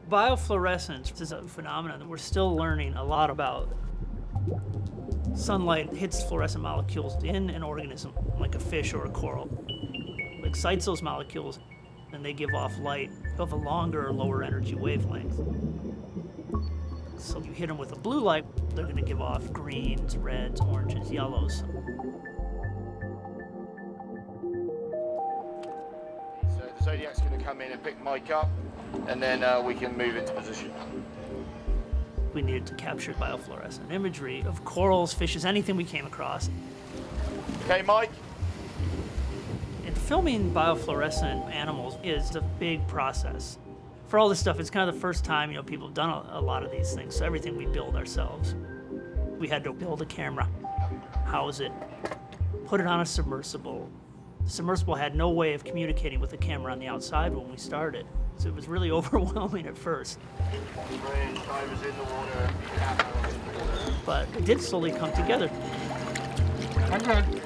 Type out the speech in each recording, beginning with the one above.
Biofluorescence is a phenomenon that we're still learning a lot about. Sunlight hits fluorescent molecules in an organism, like a fish or a coral. It excites those molecules, and they give off light of a longer or lower energy wavelength. So you hit them with a blue light, they're going to give off greens, reds, oranges, yellows. So the Zodiac's going to come in and pick Mike up, and then we can move into position. We needed to capture biofluorescent imagery of corals, fishes, anything we came across. Okay, Mike? And filming biofluorescent animals is a big process. For all this stuff, it's kind of the first time, people have done a lot of these things, so everything we build ourselves. We had to build a camera, house it, put it on a submersible. The submersible had no way of communicating with the camera on the outside when we started, so it was really overwhelming at first. But it did slowly come together. I'm good.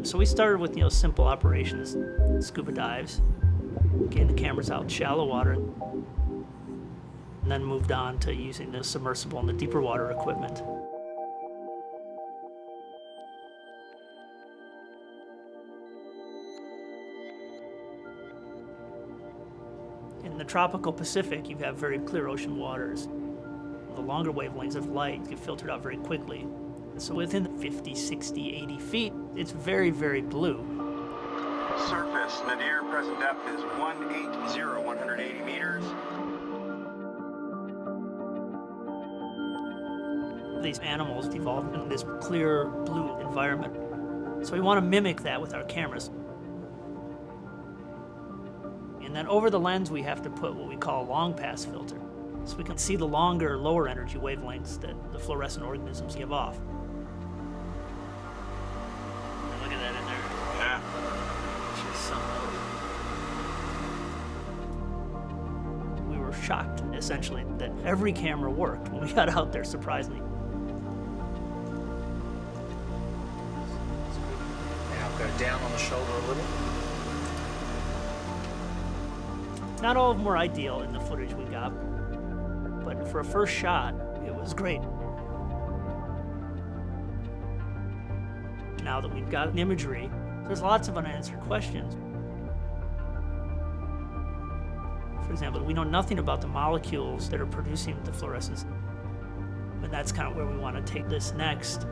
So we started with, simple operations, scuba dives, getting the cameras out in shallow water, and then moved on to using the submersible and the deeper water equipment. In the tropical Pacific, you have very clear ocean waters. The longer wavelengths of light get filtered out very quickly. So within 50, 60, 80 feet, it's very, very blue. Surface, nadir present depth is 180 meters. These animals evolved in this clear blue environment. So we want to mimic that with our cameras. And then over the lens, we have to put what we call a long pass filter. So we can see the longer, lower energy wavelengths that the fluorescent organisms give off. Look at that in there. Yeah. We were shocked, essentially, that every camera worked when we got out there, surprisingly. Now go down on the shoulder a little. Not all of them were ideal in the footage we got, but for a first shot, it was great. Now that we've got an imagery, there's lots of unanswered questions. For example, we know nothing about the molecules that are producing the fluorescence, and that's kind of where we want to take this next.